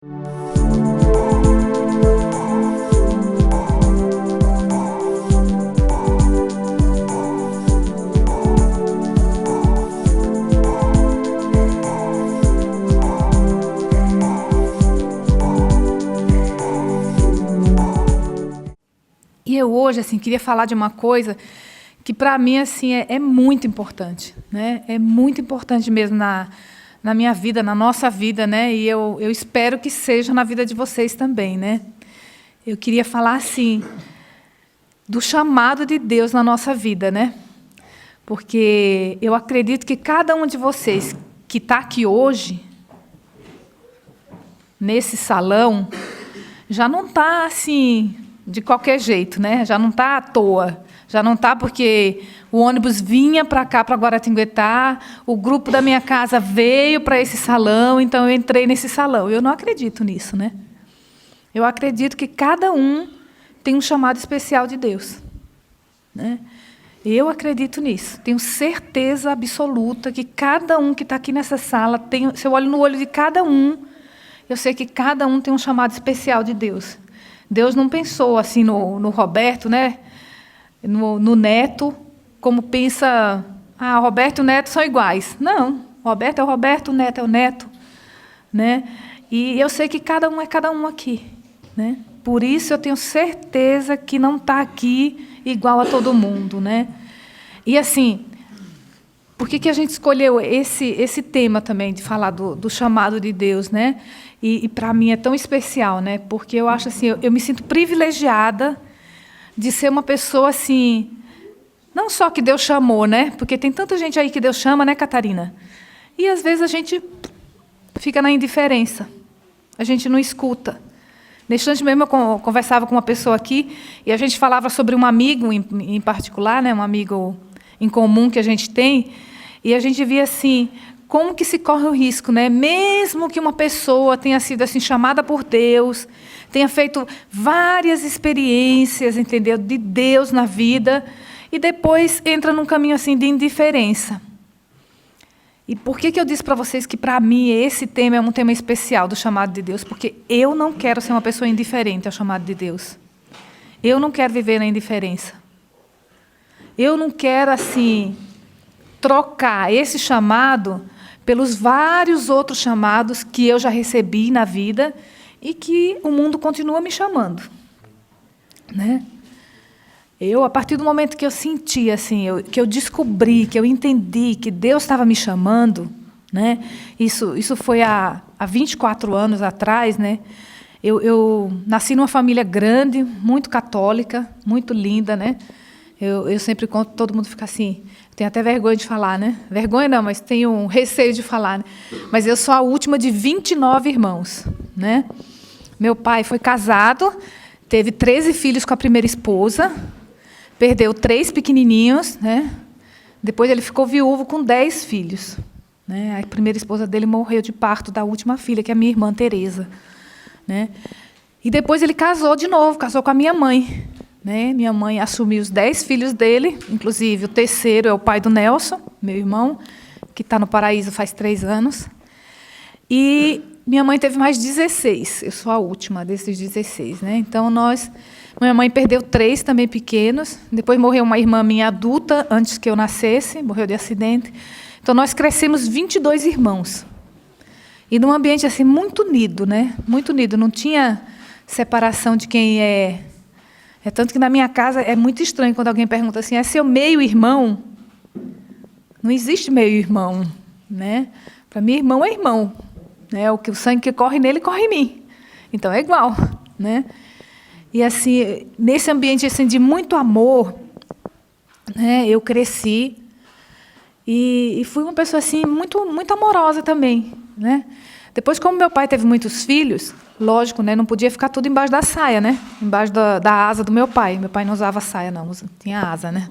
E eu hoje, assim, queria falar de uma coisa que, para mim, assim, é muito importante, né? É muito importante mesmo na minha vida, na nossa vida, né? E eu espero que seja na vida de vocês também, né? Eu queria falar, assim, do chamado de Deus na nossa vida, né? Porque eu acredito que cada um de vocês que está aqui hoje, nesse salão, já não está, assim, de qualquer jeito, né? Já não está à toa. Já não está porque o ônibus vinha para cá, para Guaratinguetá, o grupo da minha casa veio para esse salão, então eu entrei nesse salão. Eu não acredito nisso, né? Eu acredito que cada um tem um chamado especial de Deus, né? Eu acredito nisso. Tenho certeza absoluta que cada um que está aqui nessa sala tem. Se eu olho no olho de cada um, eu sei que cada um tem um chamado especial de Deus. Deus não pensou assim no Roberto, né? No Neto, como pensa, Roberto e o Neto são iguais. Não, Roberto é o Roberto, o Neto é o Neto, né? E eu sei que cada um é cada um aqui, né? Por isso eu tenho certeza que não está aqui igual a todo mundo, né? E assim, por que a gente escolheu esse tema também de falar do chamado de Deus, né? E para mim é tão especial, né? Porque eu acho assim, eu me sinto privilegiada de ser uma pessoa assim, não só que Deus chamou, né? Porque tem tanta gente aí que Deus chama, né, Catarina? E às vezes a gente fica na indiferença, a gente não escuta. Neste instante mesmo eu conversava com uma pessoa aqui e a gente falava sobre um amigo em particular, né? Um amigo em comum que a gente tem, e a gente via assim, como que se corre o risco, né? Mesmo que uma pessoa tenha sido assim chamada por Deus, tenha feito várias experiências, entendeu, de Deus na vida, e depois entra num caminho assim de indiferença. E por que eu disse para vocês que, para mim, esse tema é um tema especial do chamado de Deus? Porque eu não quero ser uma pessoa indiferente ao chamado de Deus. Eu não quero viver na indiferença. Eu não quero, assim, trocar esse chamado pelos vários outros chamados que eu já recebi na vida e que o mundo continua me chamando, né? A partir do momento que eu senti, assim, que eu descobri, que eu entendi que Deus estava me chamando, né? Isso foi há 24 anos atrás, né? Eu nasci numa família grande, muito católica, muito linda, né? Eu sempre conto, todo mundo fica assim, tenho até vergonha de falar, né? Vergonha não, mas tenho um receio de falar, né? Mas eu sou a última de 29 irmãos, né? Meu pai foi casado, teve 13 filhos com a primeira esposa, perdeu 3 pequenininhos, né? Depois ele ficou viúvo com 10 filhos, né? A primeira esposa dele morreu de parto da última filha, que é a minha irmã Teresa, né? E depois ele casou de novo, casou com a minha mãe, né? Minha mãe assumiu os 10 filhos dele, inclusive o terceiro é o pai do Nelson, meu irmão, que está no paraíso faz 3 anos. E minha mãe teve mais 16, eu sou a última desses 16, né? Então, minha mãe perdeu 3 também pequenos, depois morreu uma irmã minha adulta, antes que eu nascesse, morreu de acidente. Então, nós crescemos 22 irmãos. E num ambiente assim, muito unido, né? Muito unido, não tinha separação de quem é. Tanto que na minha casa é muito estranho quando alguém pergunta assim, é seu meio-irmão? Não existe meio-irmão, né? Para mim, irmão é irmão, né? O sangue que corre nele, corre em mim. Então, é igual, né? E, assim, nesse ambiente assim, de muito amor, né, eu cresci e fui uma pessoa assim, muito, muito amorosa também, né? Depois, como meu pai teve muitos filhos, lógico, né, não podia ficar tudo embaixo da saia, né? Embaixo da asa do meu pai. Meu pai não usava saia, não, tinha asa, né?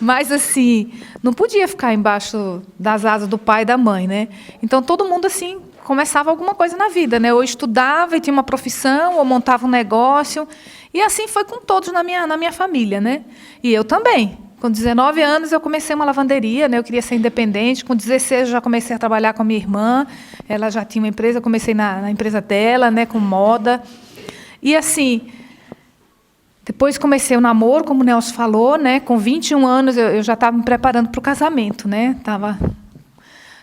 Mas, assim, não podia ficar embaixo das asas do pai e da mãe, né? Então, todo mundo, assim, começava alguma coisa na vida, né? Ou estudava e tinha uma profissão, ou montava um negócio. E assim foi com todos na minha família, né? E eu também. Com 19 anos eu comecei uma lavanderia, né? Eu queria ser independente. Com 16 eu já comecei a trabalhar com a minha irmã. Ela já tinha uma empresa, eu comecei na empresa dela, né? Com moda. E assim, depois comecei o namoro, como o Nelson falou, né? Com 21 anos eu já estava me preparando para o casamento, né? Estava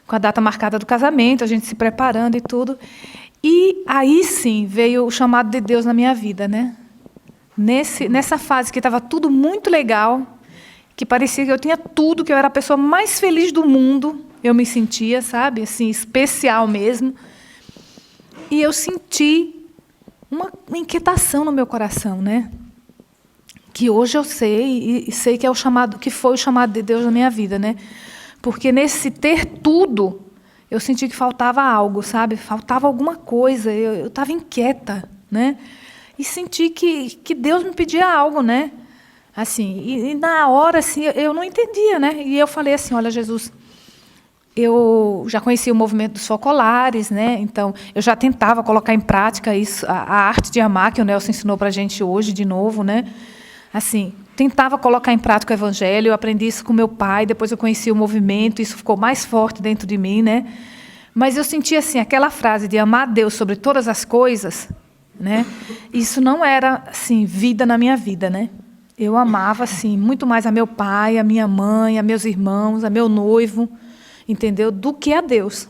com a data marcada do casamento, a gente se preparando e tudo. E aí sim veio o chamado de Deus na minha vida, né? Nessa fase que estava tudo muito legal, que parecia que eu tinha tudo, que eu era a pessoa mais feliz do mundo, eu me sentia, sabe, assim, especial mesmo. E eu senti uma inquietação no meu coração, né? Que hoje eu sei, e sei que é o chamado, que foi o chamado de Deus na minha vida, né? Porque nesse ter tudo, eu senti que faltava algo, sabe? Faltava alguma coisa, eu estava inquieta, né? E senti que Deus me pedia algo, né? Assim, e na hora, assim, eu não entendia, né? E eu falei assim, olha, Jesus, eu já conhecia o movimento dos focolares, né? Então, eu já tentava colocar em prática isso, a arte de amar, que o Nelson ensinou para a gente hoje, de novo, né? Assim, tentava colocar em prática o evangelho, eu aprendi isso com meu pai, depois eu conheci o movimento, isso ficou mais forte dentro de mim, né? Mas eu senti, assim, aquela frase de amar Deus sobre todas as coisas, né? Isso não era, assim, vida na minha vida, né? Eu amava, assim, muito mais a meu pai, a minha mãe, a meus irmãos, a meu noivo, entendeu? Do que a Deus.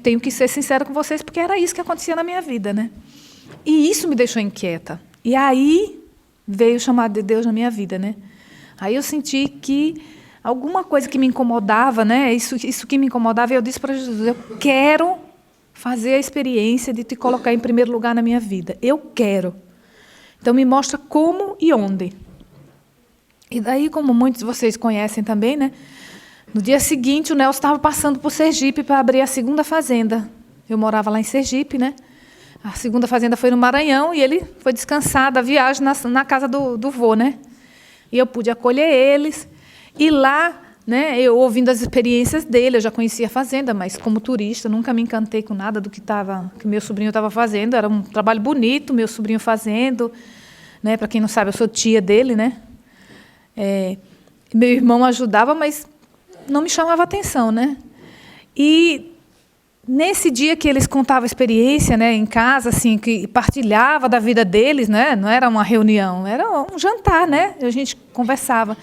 Tenho que ser sincera com vocês, porque era isso que acontecia na minha vida, né? E isso me deixou inquieta. E aí veio o chamado de Deus na minha vida, né? Aí eu senti que alguma coisa que me incomodava, né? Isso que me incomodava, eu disse para Jesus, eu quero fazer a experiência de te colocar em primeiro lugar na minha vida. Eu quero. Então, me mostra como e onde. E daí, como muitos de vocês conhecem também, né? No dia seguinte, o Nelson estava passando por Sergipe para abrir a segunda fazenda. Eu morava lá em Sergipe, né? A segunda fazenda foi no Maranhão e ele foi descansar da viagem na casa do vô, né? E eu pude acolher eles. E lá, né, eu ouvindo as experiências dele, eu já conhecia a fazenda, mas como turista, nunca me encantei com nada do que meu sobrinho estava fazendo. Era um trabalho bonito, meu sobrinho fazendo. Né? Para quem não sabe, eu sou tia dele, né? Meu irmão ajudava, mas não me chamava atenção, né? E nesse dia que eles contavam a experiência, né, em casa, assim, que partilhava da vida deles, né? Não era uma reunião, era um jantar, né? A gente conversava.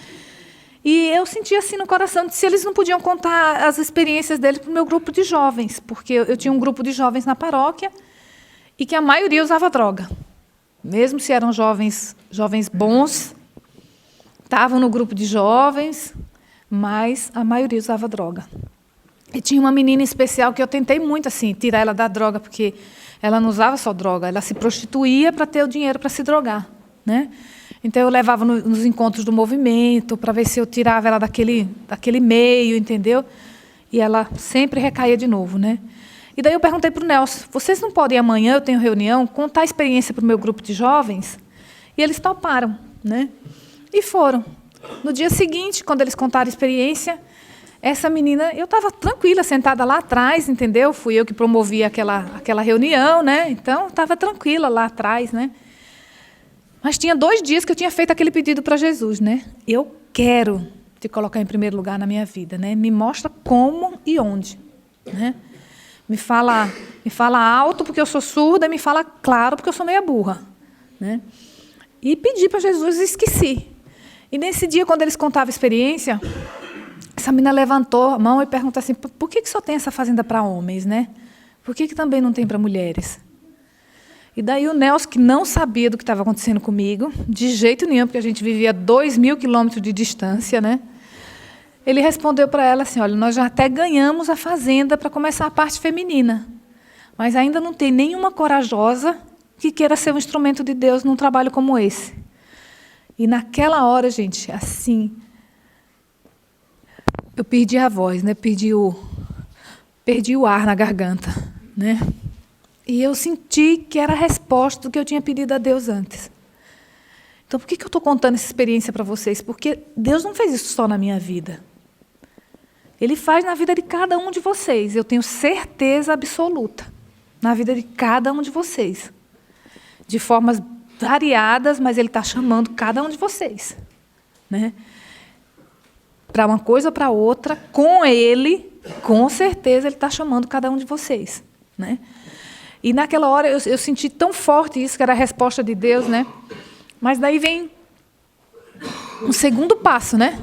E eu sentia assim no coração, se eles não podiam contar as experiências deles para o meu grupo de jovens, porque eu tinha um grupo de jovens na paróquia e que a maioria usava droga. Mesmo se eram jovens bons, estavam no grupo de jovens, mas a maioria usava droga. E tinha uma menina especial que eu tentei muito assim tirar ela da droga, porque ela não usava só droga, ela se prostituía para ter o dinheiro para se drogar, né? Então, eu levava nos encontros do movimento para ver se eu tirava ela daquele meio, entendeu? E ela sempre recaía de novo, né? E daí eu perguntei para o Nelson, vocês não podem amanhã, eu tenho reunião, contar a experiência para o meu grupo de jovens? E eles toparam, né? E foram. No dia seguinte, quando eles contaram a experiência, essa menina, eu estava tranquila, sentada lá atrás, entendeu? Fui eu que promovi aquela reunião, né? Então, estava tranquila lá atrás, né? Mas tinha 2 dias que eu tinha feito aquele pedido para Jesus, né? Eu quero te colocar em primeiro lugar na minha vida, né? Me mostra como e onde, né? Me fala alto porque eu sou surda, e me fala claro porque eu sou meia burra, né? E pedi para Jesus e esqueci. E nesse dia, quando eles contavam a experiência, essa menina levantou a mão e perguntou assim, por que só tem essa fazenda para homens, né? Por que também não tem para mulheres? E daí o Nelson, que não sabia do que estava acontecendo comigo, de jeito nenhum, porque a gente vivia a 2.000 quilômetros de distância, né? Ele respondeu para ela assim, olha, nós já até ganhamos a fazenda para começar a parte feminina, mas ainda não tem nenhuma corajosa que queira ser um instrumento de Deus num trabalho como esse. E naquela hora, gente, assim, eu perdi a voz, né? Perdi o ar na garganta, né? E eu senti que era a resposta do que eu tinha pedido a Deus antes. Então, por que eu estou contando essa experiência para vocês? Porque Deus não fez isso só na minha vida. Ele faz na vida de cada um de vocês. Eu tenho certeza absoluta. Na vida de cada um de vocês. De formas variadas, mas Ele está chamando cada um de vocês. né? Para uma coisa ou para outra, com Ele, com certeza Ele está chamando cada um de vocês, né? E naquela hora eu senti tão forte isso, que era a resposta de Deus, né? Mas daí vem um segundo passo, né?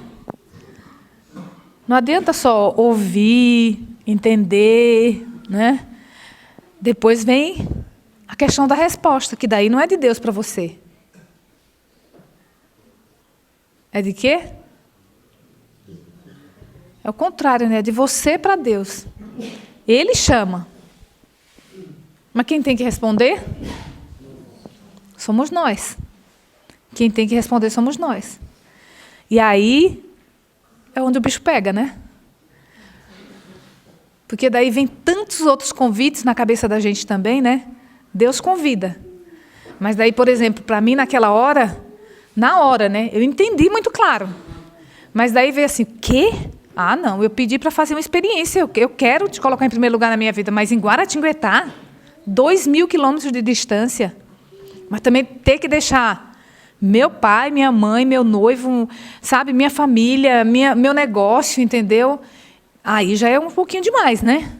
Não adianta só ouvir, entender, né? Depois vem a questão da resposta, que daí não é de Deus para você. É de quê? É o contrário, né? É de você para Deus. Ele chama. Mas quem tem que responder? Somos nós. Quem tem que responder somos nós. E aí é onde o bicho pega, né? Porque daí vem tantos outros convites na cabeça da gente também, né? Deus convida. Mas daí, por exemplo, para mim naquela hora, na hora, né? Eu entendi muito claro. Mas daí veio assim, o quê? Ah, não, eu pedi para fazer uma experiência. Eu quero te colocar em primeiro lugar na minha vida, mas em Guaratinguetá, 2.000 quilômetros de distância. Mas também ter que deixar meu pai, minha mãe, meu noivo, sabe, minha família, meu negócio, entendeu? Aí já é um pouquinho demais, né?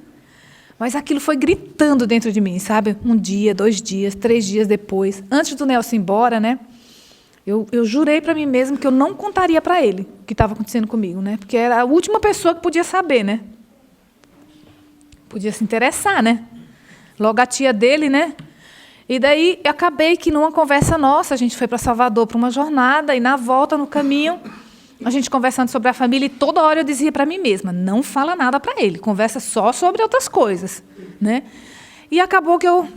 Mas aquilo foi gritando dentro de mim, sabe? 1 dia, 2 dias, 3 dias depois. Antes do Nelson ir embora, né? Eu jurei para mim mesma que eu não contaria para ele o que estava acontecendo comigo, né? Porque era a última pessoa que podia saber, né? Podia se interessar, né? Logo a tia dele, né? E daí acabei que numa conversa nossa, a gente foi para Salvador para uma jornada, e na volta, no caminho, a gente conversando sobre a família, e toda hora eu dizia para mim mesma, não fala nada para ele, conversa só sobre outras coisas, né? E acabou que eu,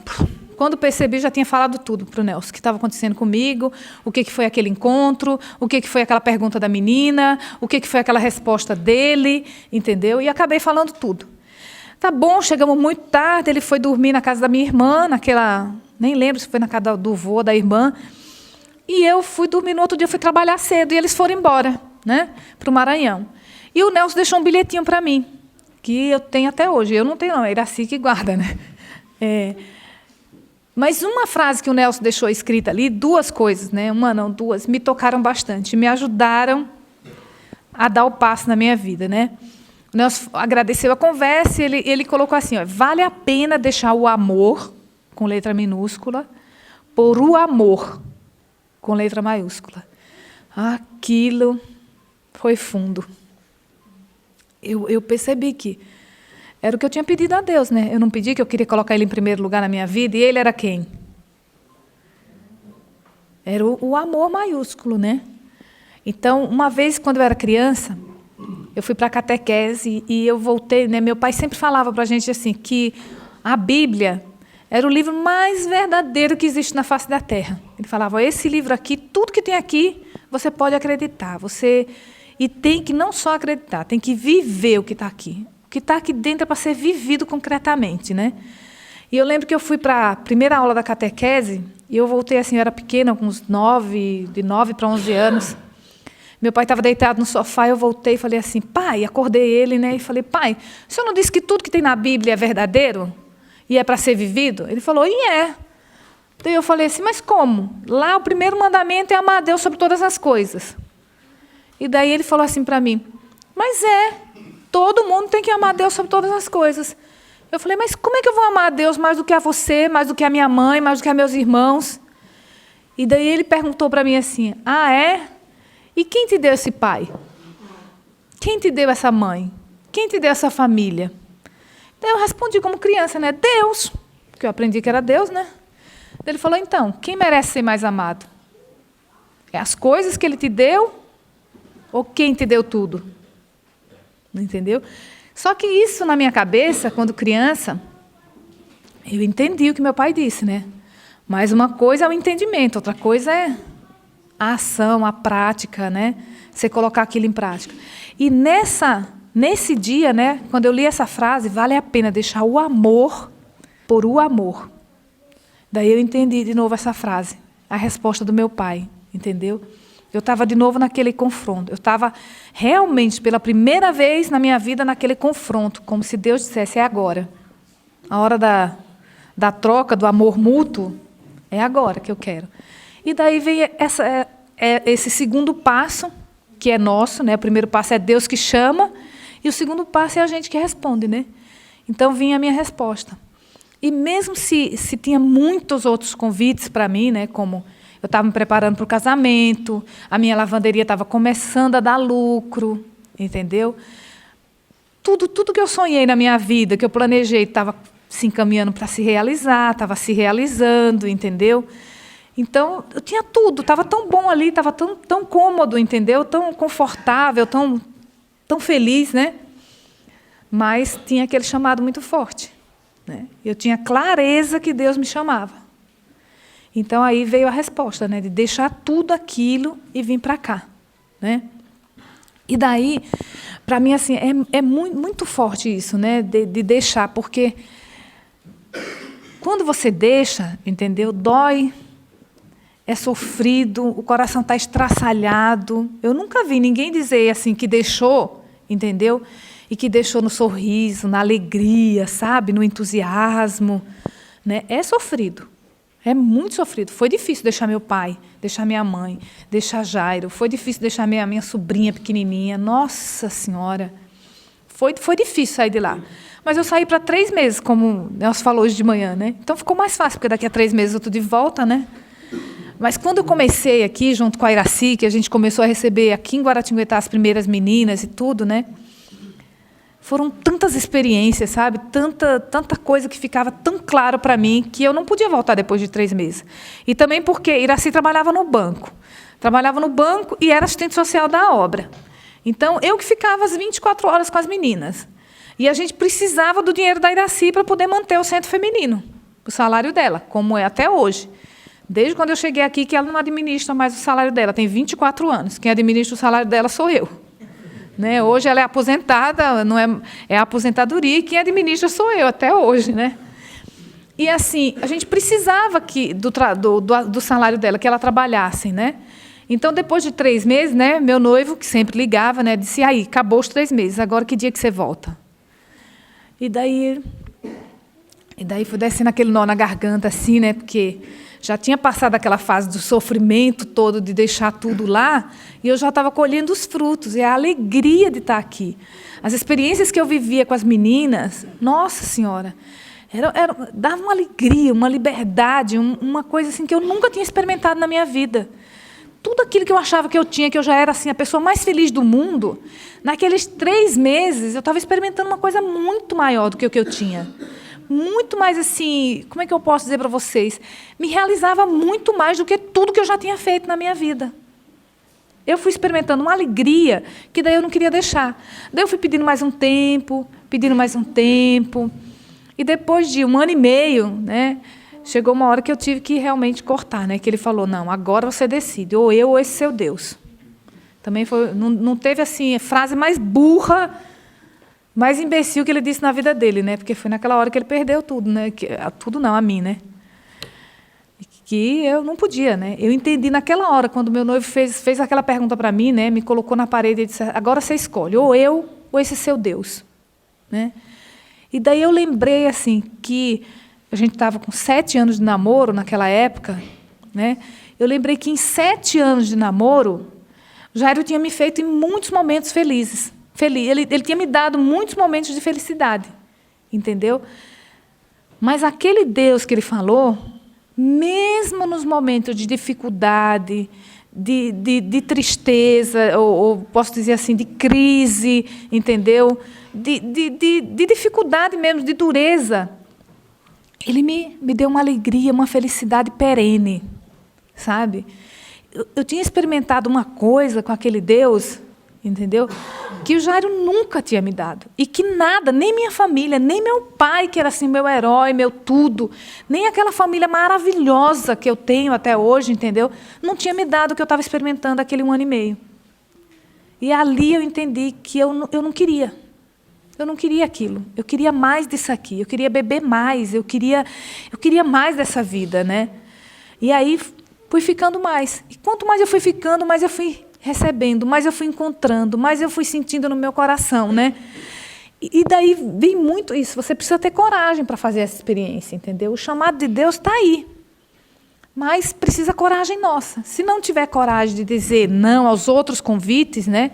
quando percebi, já tinha falado tudo para o Nelson, o que estava acontecendo comigo, o que foi aquele encontro, o que foi aquela pergunta da menina, o que foi aquela resposta dele, entendeu? E acabei falando tudo. Tá bom, chegamos muito tarde, ele foi dormir na casa da minha irmã, naquela... Nem lembro se foi na casa do vô, da irmã. E eu fui dormir, no outro dia eu fui trabalhar cedo, e eles foram embora, né, para o Maranhão. E o Nelson deixou um bilhetinho para mim, que eu tenho até hoje. Eu não tenho, não, é Iraci que guarda, né? Mas uma frase que o Nelson deixou escrita ali, 2 coisas, né? Uma não, 2, me tocaram bastante, me ajudaram a dar o passo na minha vida, né? O Nelson agradeceu a conversa, e ele colocou assim, ó, vale a pena deixar o amor, com letra minúscula, por o amor, com letra maiúscula. Aquilo foi fundo. Eu percebi que era o que eu tinha pedido a Deus, né? Eu não pedi que eu queria colocar ele em primeiro lugar na minha vida, e ele era quem? Era o amor maiúsculo, né? Então, uma vez, quando eu era criança, eu fui para a catequese e eu voltei, né? Meu pai sempre falava para a gente assim, que a Bíblia era o livro mais verdadeiro que existe na face da Terra. Ele falava, esse livro aqui, tudo que tem aqui, você pode acreditar. E tem que não só acreditar, tem que viver o que está aqui. O que está aqui dentro é para ser vivido concretamente, né? E eu lembro que eu fui para a primeira aula da catequese, e eu voltei assim, eu era pequena, com uns 9 para 11 anos. Meu pai estava deitado no sofá, eu voltei e falei assim, pai, acordei ele, né? E falei, pai, o senhor não disse que tudo que tem na Bíblia é verdadeiro? E é para ser vivido? Ele falou, e é. Daí eu falei assim, mas como? Lá o primeiro mandamento é amar a Deus sobre todas as coisas. E daí ele falou assim para mim, mas todo mundo tem que amar a Deus sobre todas as coisas. Eu falei, mas como é que eu vou amar a Deus mais do que a você, mais do que a minha mãe, mais do que a meus irmãos? E daí ele perguntou para mim assim, e quem te deu esse pai? Quem te deu essa mãe? Quem te deu essa família? Daí eu respondi como criança, né? Deus, porque eu aprendi que era Deus, né? Daí ele falou, então, quem merece ser mais amado? É as coisas que ele te deu ou quem te deu tudo? Não entendeu? Só que isso na minha cabeça, quando criança, eu entendi o que meu pai disse, né? Mas uma coisa é o entendimento, outra coisa é a ação, a prática, né? Você colocar aquilo em prática. E nesse dia, né, quando eu li essa frase, vale a pena deixar o amor por o amor. Daí eu entendi de novo essa frase, a resposta do meu pai, entendeu? Eu estava de novo naquele confronto. Eu estava realmente, pela primeira vez na minha vida, naquele confronto, como se Deus dissesse, é agora. A hora da troca, do amor mútuo, é agora que eu quero. E daí veio esse segundo passo, que é nosso, né? O primeiro passo é Deus que chama, e o segundo passo é a gente que responde, né? Então, vinha a minha resposta. E mesmo se tinha muitos outros convites para mim, né? Como eu estava me preparando para o casamento, a minha lavanderia estava começando a dar lucro, entendeu? Tudo que eu sonhei na minha vida, que eu planejei, estava se encaminhando para se realizar, estava se realizando, entendeu? Então, eu tinha tudo, estava tão bom ali, estava tão cômodo, entendeu? Tão confortável, tão feliz, né? Mas tinha aquele chamado muito forte, né? Eu tinha clareza que Deus me chamava. Então, aí veio a resposta, né? De deixar tudo aquilo e vir para cá, né? E daí, para mim, assim, é muito forte isso, né? De deixar, porque quando você deixa, entendeu? Dói, é sofrido, o coração está estraçalhado. Eu nunca vi ninguém dizer assim que deixou, entendeu? E que deixou no sorriso, na alegria, sabe? No entusiasmo, né? É sofrido. É muito sofrido. Foi difícil deixar meu pai, deixar minha mãe, deixar Jairo. Foi difícil deixar minha sobrinha pequenininha. Nossa Senhora. Foi difícil sair de lá. Mas eu saí para 3 meses, como Nelson falou hoje de manhã, né? Então ficou mais fácil, porque daqui a 3 meses eu estou de volta, né? Mas quando eu comecei aqui, junto com a Iraci, que a gente começou a receber aqui em Guaratinguetá as primeiras meninas e tudo, né? Foram tantas experiências, sabe? Tanta coisa que ficava tão claro para mim que eu não podia voltar depois de 3 meses. E também porque Iraci trabalhava no banco. Trabalhava no banco e era assistente social da obra. Então, eu que ficava as 24 horas com as meninas. E a gente precisava do dinheiro da Iraci para poder manter o centro feminino, o salário dela, como é até hoje. Desde quando eu cheguei aqui, que ela não administra mais o salário dela. Tem 24 anos. Quem administra o salário dela sou eu. Né? Hoje ela é aposentada, não é a aposentadoria, e quem administra sou eu, até hoje. Né? E, assim, a gente precisava do salário dela, que ela trabalhasse. Né? Então, depois de 3 meses, né, meu noivo, que sempre ligava, né, disse, aí, acabou os 3 meses, agora que dia que você volta? E daí foi descendo aquele nó na garganta, assim, né, porque já tinha passado aquela fase do sofrimento todo, de deixar tudo lá, e eu já estava colhendo os frutos, e a alegria de estar aqui. As experiências que eu vivia com as meninas, nossa Senhora, dava uma alegria, uma liberdade, uma coisa assim que eu nunca tinha experimentado na minha vida. Tudo aquilo que eu achava que eu tinha, que eu já era assim, a pessoa mais feliz do mundo, naqueles 3 meses eu estava experimentando uma coisa muito maior do que o que eu tinha. Muito mais assim, como é que eu posso dizer para vocês? Me realizava muito mais do que tudo que eu já tinha feito na minha vida. Eu fui experimentando uma alegria que daí eu não queria deixar. Daí eu fui pedindo mais um tempo. E depois de 1 ano e meio, né, chegou uma hora que eu tive que realmente cortar, né, que ele falou, não, agora você decide, ou eu ou esse seu Deus. Também foi, não teve assim, frase mais burra, mais imbecil que ele disse na vida dele, né? Porque foi naquela hora que ele perdeu tudo, né? Tudo não, a mim, né? Que eu não podia, né? Eu entendi naquela hora, quando meu noivo fez aquela pergunta para mim, né? Me colocou na parede e disse, agora você escolhe, ou eu ou esse seu Deus, né? E daí eu lembrei, assim, que a gente estava com 7 anos de namoro naquela época, né? Eu lembrei que em 7 anos de namoro, Jairo tinha me feito em muitos momentos felizes. Ele tinha me dado muitos momentos de felicidade, entendeu? Mas aquele Deus que ele falou, mesmo nos momentos de dificuldade, de tristeza, ou posso dizer assim, de crise, entendeu? De dificuldade mesmo, de dureza, ele me deu uma alegria, uma felicidade perene, sabe? Eu tinha experimentado uma coisa com aquele Deus, entendeu? Que o Jairo nunca tinha me dado. E que nada, nem minha família, nem meu pai, que era assim meu herói, meu tudo, nem aquela família maravilhosa que eu tenho até hoje, entendeu? Não tinha me dado o que eu estava experimentando aquele 1 ano e meio. E ali eu entendi que eu não queria. Eu não queria aquilo. Eu queria mais disso aqui. Eu queria beber mais. Eu queria mais dessa vida, né? E aí fui ficando mais. E quanto mais eu fui ficando, mais eu fui recebendo, mais eu fui encontrando, mais eu fui sentindo no meu coração, né? E daí vem muito isso. Você precisa ter coragem para fazer essa experiência, entendeu? O chamado de Deus está aí. Mas precisa coragem nossa. Se não tiver coragem de dizer não aos outros convites, né?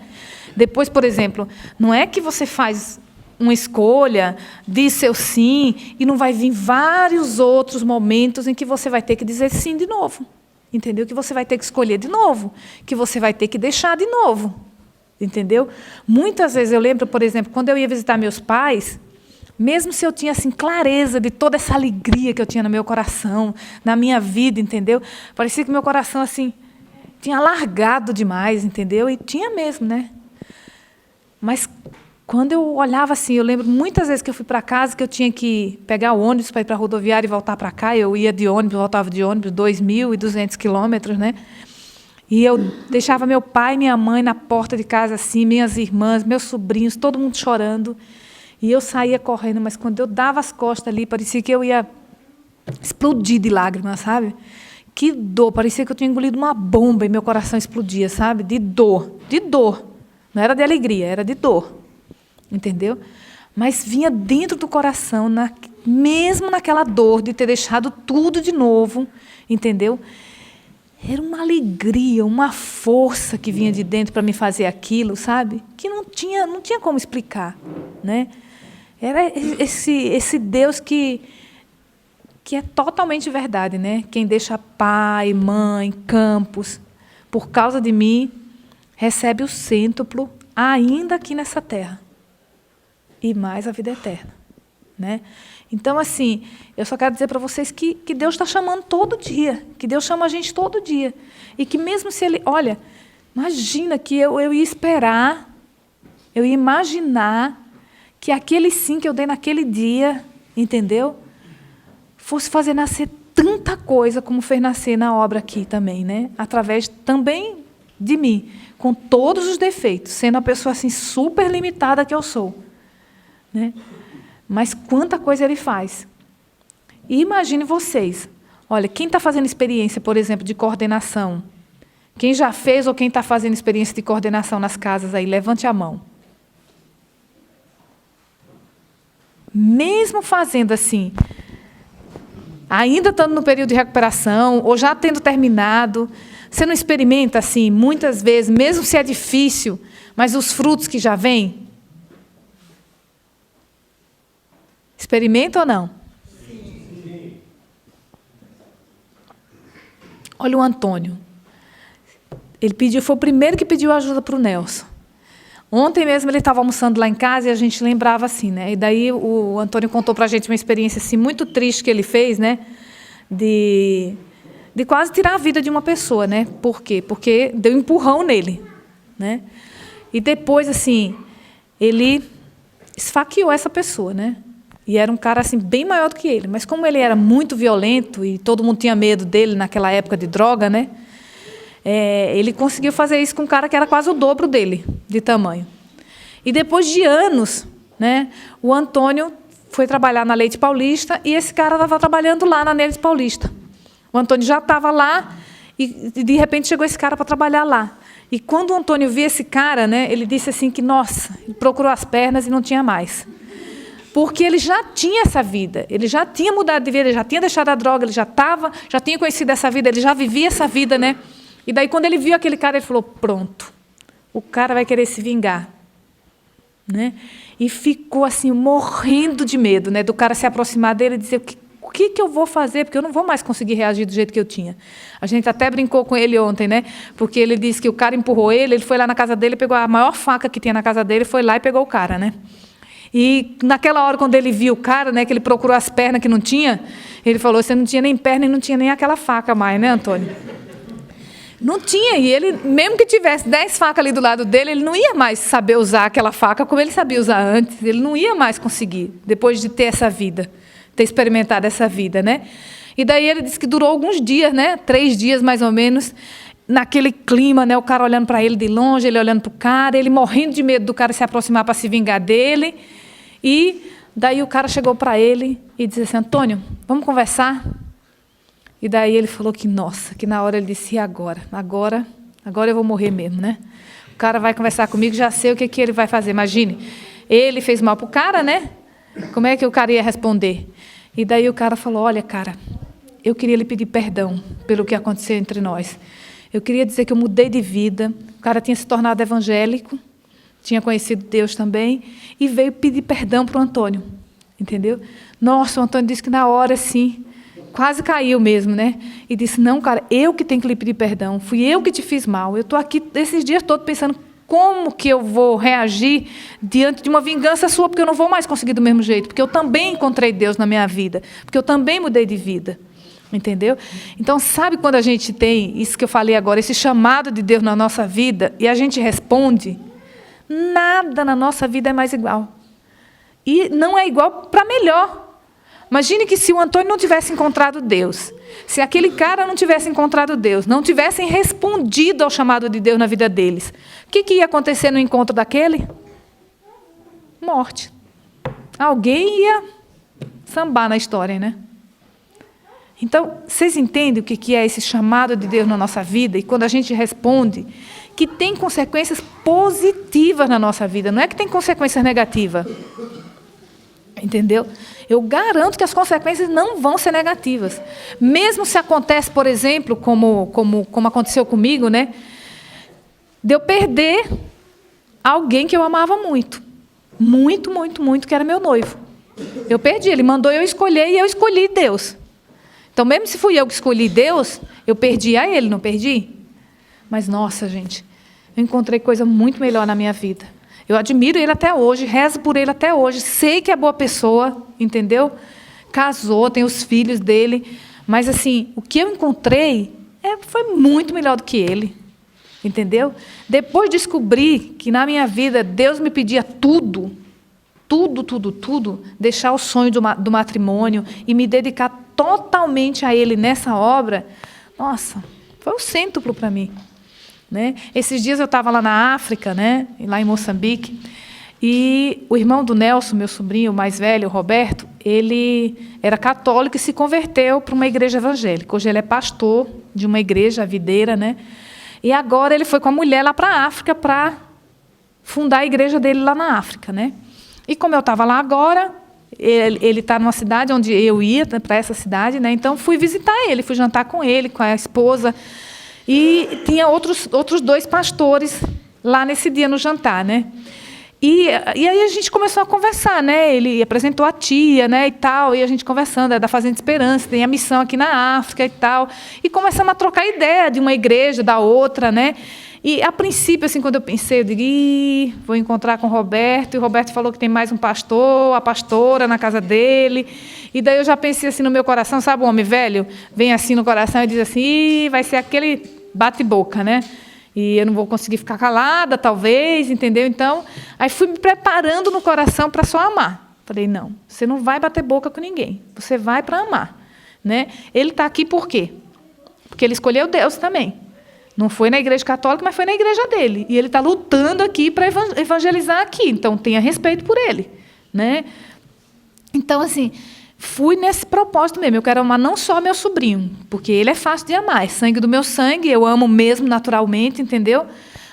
Depois, por exemplo, não é que você faz uma escolha, diz seu sim, e não vai vir vários outros momentos em que você vai ter que dizer sim de novo. Entendeu? Que você vai ter que escolher de novo, que você vai ter que deixar de novo. Entendeu? Muitas vezes eu lembro, por exemplo, quando eu ia visitar meus pais, mesmo se eu tinha assim clareza de toda essa alegria que eu tinha no meu coração, na minha vida, entendeu? Parecia que meu coração assim tinha alargado demais, entendeu? E tinha mesmo, né? Mas quando eu olhava assim, eu lembro muitas vezes que eu fui para casa, que eu tinha que pegar o ônibus para ir para a rodoviária e voltar para cá. Eu ia de ônibus, voltava de ônibus, 2.200 quilômetros, né? E eu deixava meu pai e minha mãe na porta de casa assim, minhas irmãs, meus sobrinhos, todo mundo chorando. E eu saía correndo, mas quando eu dava as costas ali, parecia que eu ia explodir de lágrimas, sabe? Que dor, parecia que eu tinha engolido uma bomba e meu coração explodia, sabe? De dor, de dor. Não era de alegria, era de dor. Entendeu? Mas vinha dentro do coração, mesmo naquela dor de ter deixado tudo de novo, entendeu? Era uma alegria, uma força que vinha de dentro para me fazer aquilo, sabe? Que não tinha como explicar, né? Era esse Deus que é totalmente verdade, né? Quem deixa pai, mãe, campos, por causa de mim, recebe o cêntuplo ainda aqui nessa terra. E mais a vida eterna, né? Então, assim, eu só quero dizer para vocês que Deus está chamando todo dia, que Deus chama a gente todo dia. E que mesmo se Ele... Olha, imagina que eu ia esperar, eu ia imaginar que aquele sim que eu dei naquele dia, entendeu? Fosse fazer nascer tanta coisa como fez nascer na obra aqui também, né? Através também de mim, com todos os defeitos, sendo a pessoa assim super limitada que eu sou, né? Mas quanta coisa Ele faz. E imagine vocês, olha, quem está fazendo experiência, por exemplo, de coordenação? Quem já fez ou quem está fazendo experiência de coordenação nas casas aí? Levante a mão. Mesmo fazendo assim, ainda estando no período de recuperação, ou já tendo terminado, você não experimenta assim, muitas vezes, mesmo se é difícil, mas os frutos que já vêm? Experimenta ou não? Sim. Olha o Antônio. Ele foi o primeiro que pediu ajuda para o Nelson. Ontem mesmo ele estava almoçando lá em casa e a gente lembrava assim, né? E daí o Antônio contou para a gente uma experiência assim, muito triste que ele fez, né? De quase tirar a vida de uma pessoa, né? Por quê? Porque deu um empurrão nele, né? E depois, assim, ele esfaqueou essa pessoa, né? E era um cara assim, bem maior do que ele. Mas como ele era muito violento e todo mundo tinha medo dele naquela época de droga, né? Ele conseguiu fazer isso com um cara que era quase o dobro dele, de tamanho. E depois de anos, né, o Antônio foi trabalhar na Leite Paulista e esse cara estava trabalhando lá na Leite Paulista. O Antônio já estava lá e, de repente, chegou esse cara para trabalhar lá. E quando o Antônio viu esse cara, né, ele disse assim que, nossa, ele procurou as pernas e não tinha mais. Porque ele já tinha essa vida, ele já tinha mudado de vida, ele já tinha deixado a droga, ele já tinha conhecido essa vida, ele já vivia essa vida, né? E daí, quando ele viu aquele cara, ele falou, pronto, o cara vai querer se vingar. Né? E ficou assim, morrendo de medo, né, do cara se aproximar dele e dizer, o que eu vou fazer? Porque eu não vou mais conseguir reagir do jeito que eu tinha. A gente até brincou com ele ontem, né? Porque ele disse que o cara empurrou ele foi lá na casa dele, pegou a maior faca que tinha na casa dele, foi lá e pegou o cara, né? E naquela hora, quando ele viu o cara, né, que ele procurou as pernas que não tinha, ele falou, você não tinha nem perna e não tinha nem aquela faca mais, né, Antônio? Não tinha, e ele, mesmo que tivesse 10 facas ali do lado dele, ele não ia mais saber usar aquela faca como ele sabia usar antes, ele não ia mais conseguir, depois de ter essa vida, ter experimentado essa vida, né? E daí ele disse que durou alguns dias, né? 3 dias mais ou menos, naquele clima, né? O cara olhando para ele de longe, ele olhando para o cara, ele morrendo de medo do cara se aproximar para se vingar dele, e daí o cara chegou para ele e disse assim, Antônio, vamos conversar? E daí ele falou que, nossa, que na hora ele disse, e agora? Agora eu vou morrer mesmo, né? O cara vai conversar comigo, já sei o que ele vai fazer. Imagine, ele fez mal para o cara, né? Como é que o cara ia responder? E daí o cara falou, olha, cara, eu queria lhe pedir perdão pelo que aconteceu entre nós. Eu queria dizer que eu mudei de vida. O cara tinha se tornado evangélico, tinha conhecido Deus também, e veio pedir perdão para o Antônio. Entendeu? Nossa, o Antônio disse que na hora, assim, quase caiu mesmo, né? E disse, não, cara, eu que tenho que lhe pedir perdão. Fui eu que te fiz mal. Eu estou aqui esses dias todos pensando como que eu vou reagir diante de uma vingança sua, porque eu não vou mais conseguir do mesmo jeito, porque eu também encontrei Deus na minha vida, porque eu também mudei de vida. Entendeu? Então, sabe quando a gente tem isso que eu falei agora, esse chamado de Deus na nossa vida, e a gente responde, nada na nossa vida é mais igual. E não é igual para melhor. Imagine que se o Antônio não tivesse encontrado Deus, se aquele cara não tivesse encontrado Deus, não tivessem respondido ao chamado de Deus na vida deles, o que ia acontecer no encontro daquele? Morte. Alguém ia sambar na história, né? Então, vocês entendem o que é esse chamado de Deus na nossa vida? E quando a gente responde, que tem consequências positivas na nossa vida, não é que tem consequências negativas. Entendeu? Eu garanto que as consequências não vão ser negativas. Mesmo se acontece, por exemplo, como aconteceu comigo, né? De eu perder alguém que eu amava muito. Muito, muito, muito, que era meu noivo. Eu perdi, ele mandou eu escolher e eu escolhi Deus. Então, mesmo se fui eu que escolhi Deus, eu perdi a ele, não perdi? Mas, nossa, gente, eu encontrei coisa muito melhor na minha vida. Eu admiro ele até hoje, rezo por ele até hoje, sei que é boa pessoa, entendeu? Casou, tem os filhos dele, mas, assim, o que eu encontrei foi muito melhor do que ele, entendeu? Depois descobri que, na minha vida, Deus me pedia tudo, deixar o sonho do matrimônio e me dedicar totalmente a ele nessa obra, nossa, foi o cêntuplo para mim. Né? Esses dias eu estava lá na África, né? Lá em Moçambique, e o irmão do Nelson, meu sobrinho mais velho, o Roberto, ele era católico e se converteu para uma igreja evangélica. Hoje ele é pastor de uma igreja, a Videira, né? E agora ele foi com a mulher lá para a África para fundar a igreja dele lá na África, né? E como eu estava lá agora, ele está numa cidade onde eu ia, para essa cidade, né? Então fui visitar ele, fui jantar com ele, com a esposa. E tinha outros 2 pastores lá nesse dia no jantar, né? E aí a gente começou a conversar, né? Ele apresentou a tia, né, e tal, e a gente conversando, é da Fazenda Esperança, tem a missão aqui na África e tal. E começamos a trocar ideia de uma igreja, da outra, né? E, a princípio, assim, quando eu pensei, eu digo, vou encontrar com o Roberto, e o Roberto falou que tem mais um pastor, a pastora na casa dele. E daí eu já pensei assim no meu coração, sabe, o homem velho vem assim no coração e diz assim, vai ser aquele bate-boca, né? E eu não vou conseguir ficar calada, talvez, entendeu? Então, aí fui me preparando no coração para só amar. Falei, não, você não vai bater boca com ninguém, você vai para amar, né? Ele está aqui por quê? Porque ele escolheu Deus também. Não foi na igreja católica, mas foi na igreja dele. E ele está lutando aqui para evangelizar aqui. Então, tenha respeito por ele, né? Então, assim, fui nesse propósito mesmo. Eu quero amar não só meu sobrinho, porque ele é fácil de amar. É sangue do meu sangue, eu amo mesmo naturalmente, entendeu?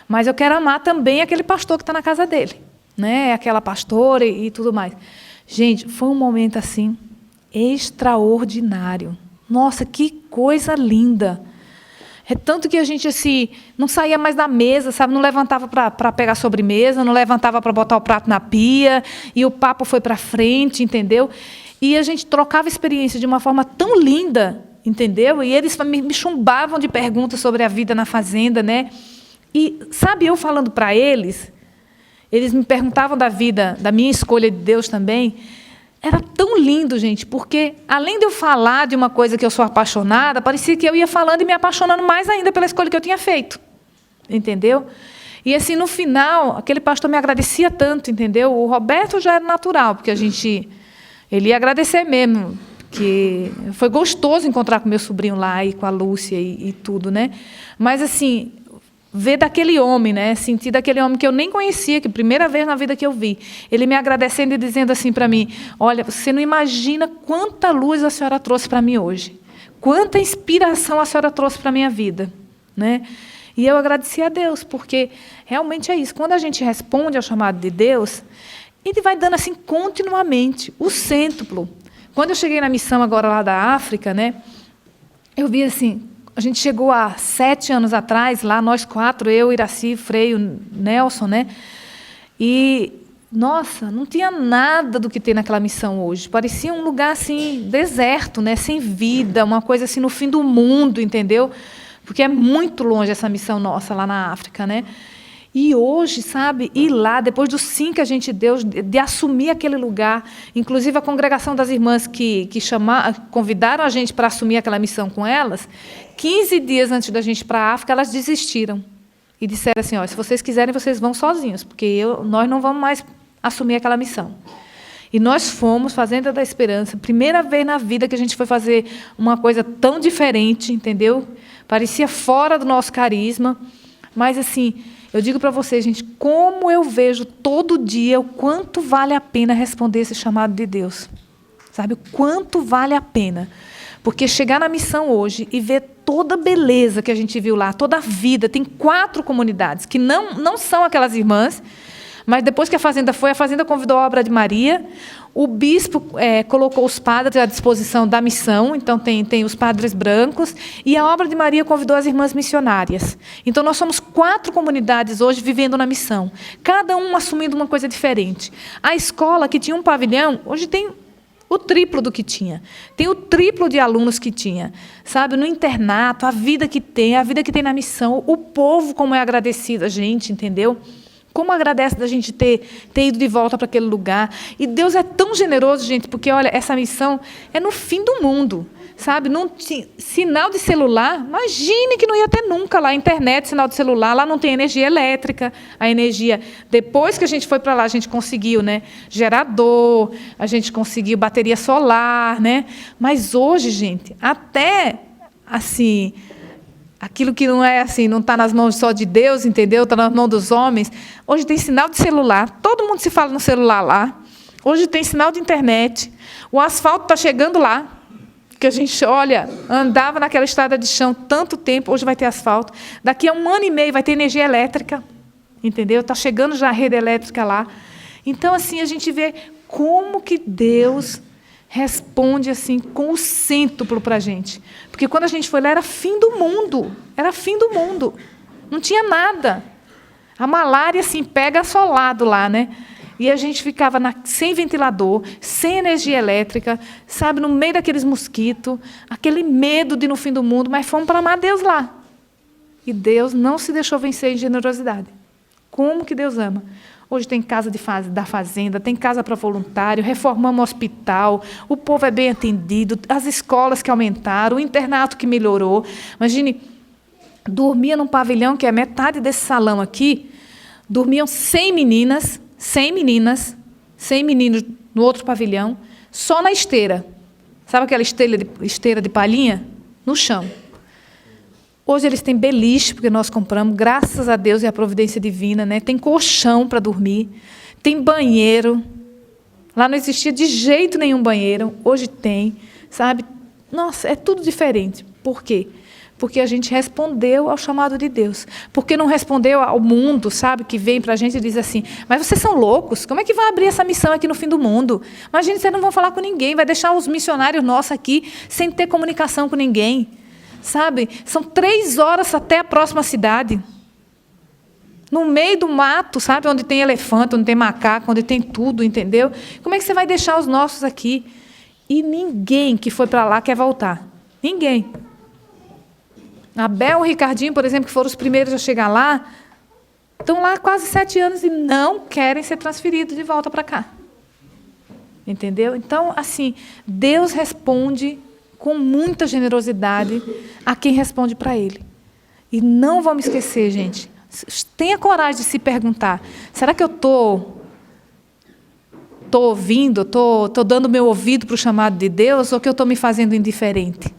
Mas eu quero amar também aquele pastor que está na casa dele, né? Aquela pastora e tudo mais. Gente, foi um momento, assim, extraordinário. Nossa, que coisa linda! É tanto que a gente assim, não saía mais da mesa, sabe? Não levantava para pegar sobremesa, não levantava para botar o prato na pia, e o papo foi para frente, entendeu? E a gente trocava experiência de uma forma tão linda, entendeu? E eles me chumbavam de perguntas sobre a vida na fazenda, né? E, sabe, eu falando para eles me perguntavam da vida, da minha escolha de Deus também. Era tão lindo, gente, porque, além de eu falar de uma coisa que eu sou apaixonada, parecia que eu ia falando e me apaixonando mais ainda pela escolha que eu tinha feito. Entendeu? E, assim, no final, aquele pastor me agradecia tanto, entendeu? O Roberto já era natural, porque ele ia agradecer mesmo, que foi gostoso encontrar com meu sobrinho lá e com a Lúcia e tudo, né? Mas, assim, ver daquele homem, né? Sentir daquele homem que eu nem conhecia, que primeira vez na vida que eu vi, ele me agradecendo e dizendo assim para mim, olha, você não imagina quanta luz a senhora trouxe para mim hoje, quanta inspiração a senhora trouxe para a minha vida, né? E eu agradeci a Deus, porque realmente é isso, quando a gente responde ao chamado de Deus, ele vai dando assim continuamente, o cêntuplo. Quando eu cheguei na missão agora lá da África, né? eu vi assim, a gente chegou há 7 anos atrás, lá nós 4, eu, Iraci, Freio, Nelson, né? E, nossa, não tinha nada do que tem naquela missão hoje. Parecia um lugar assim, deserto, né? Sem vida, uma coisa assim no fim do mundo, entendeu? Porque é muito longe essa missão nossa lá na África, né? E hoje, sabe, ir lá, depois do sim que a gente deu, de assumir aquele lugar, inclusive a congregação das irmãs que convidaram a gente para assumir aquela missão com elas, 15 dias antes da gente ir para a África, elas desistiram. E disseram assim, ó, se vocês quiserem, vocês vão sozinhos, porque nós não vamos mais assumir aquela missão. E nós fomos, Fazenda da Esperança, primeira vez na vida que a gente foi fazer uma coisa tão diferente, entendeu? Parecia fora do nosso carisma, mas assim, eu digo para vocês, gente, como eu vejo todo dia o quanto vale a pena responder esse chamado de Deus. Sabe, o quanto vale a pena. Porque chegar na missão hoje e ver toda a beleza que a gente viu lá, toda a vida, tem 4 comunidades, que não são aquelas irmãs, mas depois que a Fazenda foi, a Fazenda convidou a Obra de Maria, o bispo colocou os padres à disposição da missão, então tem os padres brancos, e a Obra de Maria convidou as irmãs missionárias. Então, nós somos 4 comunidades hoje vivendo na missão, cada um assumindo uma coisa diferente. A escola, que tinha um pavilhão, hoje tem o triplo do que tinha. Tem o triplo de alunos que tinha. Sabe, no internato, a vida que tem na missão, o povo como é agradecido a gente, entendeu? Como agradece da gente ter ido de volta para aquele lugar. E Deus é tão generoso, gente, porque, olha, essa missão é no fim do mundo, sabe? Não tinha sinal de celular, imagine que não ia ter nunca lá, internet, sinal de celular, lá não tem energia elétrica, a energia, depois que a gente foi para lá, a gente conseguiu, né, gerador, a gente conseguiu bateria solar, né? Mas hoje, gente, até, assim, aquilo que não é assim, não está nas mãos só de Deus, entendeu? Está nas mãos dos homens. Hoje tem sinal de celular, todo mundo se fala no celular lá. Hoje tem sinal de internet. O asfalto está chegando lá, que a gente, olha, andava naquela estrada de chão tanto tempo, hoje vai ter asfalto. Daqui a 1 ano e meio vai ter energia elétrica, entendeu? Está chegando já a rede elétrica lá. Então, assim, a gente vê como que Deus responde assim com o cêntuplo para a gente. Porque quando a gente foi lá, era fim do mundo. Era fim do mundo. Não tinha nada. A malária, assim, pega assolado lá, né? E a gente ficava sem ventilador, sem energia elétrica, sabe, no meio daqueles mosquitos, aquele medo de ir no fim do mundo, mas fomos para amar Deus lá. E Deus não se deixou vencer em generosidade. Como que Deus ama? Hoje tem casa da fazenda, tem casa para voluntário, reformamos o hospital, o povo é bem atendido, as escolas que aumentaram, o internato que melhorou. Imagine, dormia num pavilhão, que é metade desse salão aqui, dormiam 100 meninas, 100 meninos no outro pavilhão, só na esteira. Sabe aquela esteira de palhinha? No chão. Hoje eles têm beliche, porque nós compramos, graças a Deus e à providência divina, né? Tem colchão para dormir, tem banheiro. Lá não existia de jeito nenhum banheiro, hoje tem, sabe? Nossa, é tudo diferente. Por quê? Porque a gente respondeu ao chamado de Deus. Porque não respondeu ao mundo, sabe? Que vem para a gente e diz assim, mas vocês são loucos, como é que vai abrir essa missão aqui no fim do mundo? Imagina, vocês não vão falar com ninguém, vai deixar os missionários nossos aqui sem ter comunicação com ninguém. Sabe? São 3 horas até a próxima cidade. No meio do mato, sabe? Onde tem elefante, onde tem macaco, onde tem tudo, entendeu? Como é que você vai deixar os nossos aqui? E ninguém que foi para lá quer voltar. Ninguém. A Bel e o Ricardinho, por exemplo, que foram os primeiros a chegar lá, estão lá há quase 7 anos e não querem ser transferidos de volta para cá. Entendeu? Então, assim, Deus responde com muita generosidade a quem responde para Ele. E não vamos esquecer, gente, tenha coragem de se perguntar, será que eu estou ouvindo, estou dando meu ouvido para o chamado de Deus, ou que eu estou me fazendo indiferente?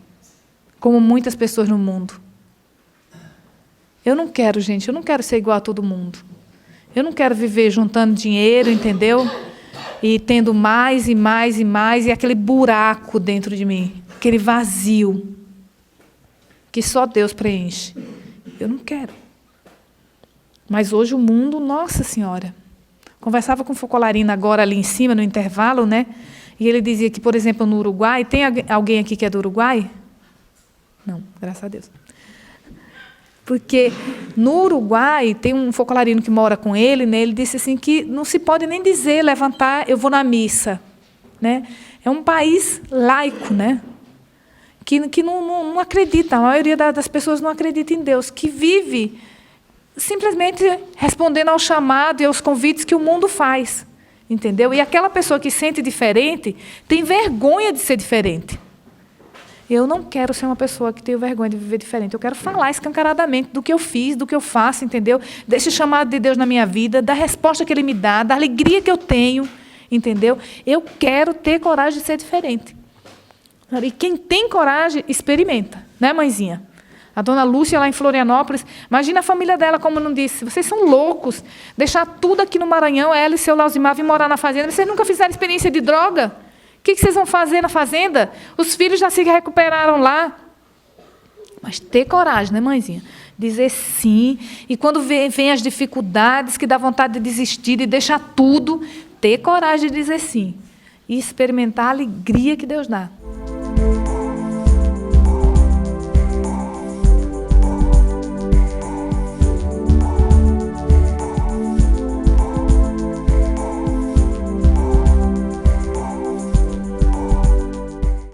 Como muitas pessoas no mundo. Eu não quero, gente, eu não quero ser igual a todo mundo. Eu não quero viver juntando dinheiro, entendeu? E tendo mais e mais e mais, e aquele buraco dentro de mim, aquele vazio, que só Deus preenche. Eu não quero. Mas hoje o mundo, nossa senhora, conversava com o Focolarina agora ali em cima, no intervalo, né? E ele dizia que, por exemplo, no Uruguai, tem alguém aqui que é do Uruguai? Não, graças a Deus. Porque no Uruguai, tem um focolarino que mora com ele, né? Ele disse assim que não se pode nem dizer, levantar, eu vou na missa. Né? É um país laico, né? Que não acredita, a maioria das pessoas não acredita em Deus, que vive simplesmente respondendo ao chamado e aos convites que o mundo faz. Entendeu? E aquela pessoa que sente diferente tem vergonha de ser diferente. Eu não quero ser uma pessoa que tem vergonha de viver diferente. Eu quero falar escancaradamente do que eu fiz, do que eu faço, entendeu? Desse chamado de Deus na minha vida, da resposta que Ele me dá, da alegria que eu tenho, entendeu? Eu quero ter coragem de ser diferente. E quem tem coragem, experimenta. Né, mãezinha? A dona Lúcia, lá em Florianópolis, imagina a família dela, como não disse, vocês são loucos, deixar tudo aqui no Maranhão, ela e seu Lausimar vir morar na fazenda, vocês nunca fizeram experiência de droga? O que vocês vão fazer na fazenda? Os filhos já se recuperaram lá. Mas ter coragem, né, mãezinha? Dizer sim. E quando vem as dificuldades, que dá vontade de desistir, de deixar tudo, ter coragem de dizer sim. E experimentar a alegria que Deus dá.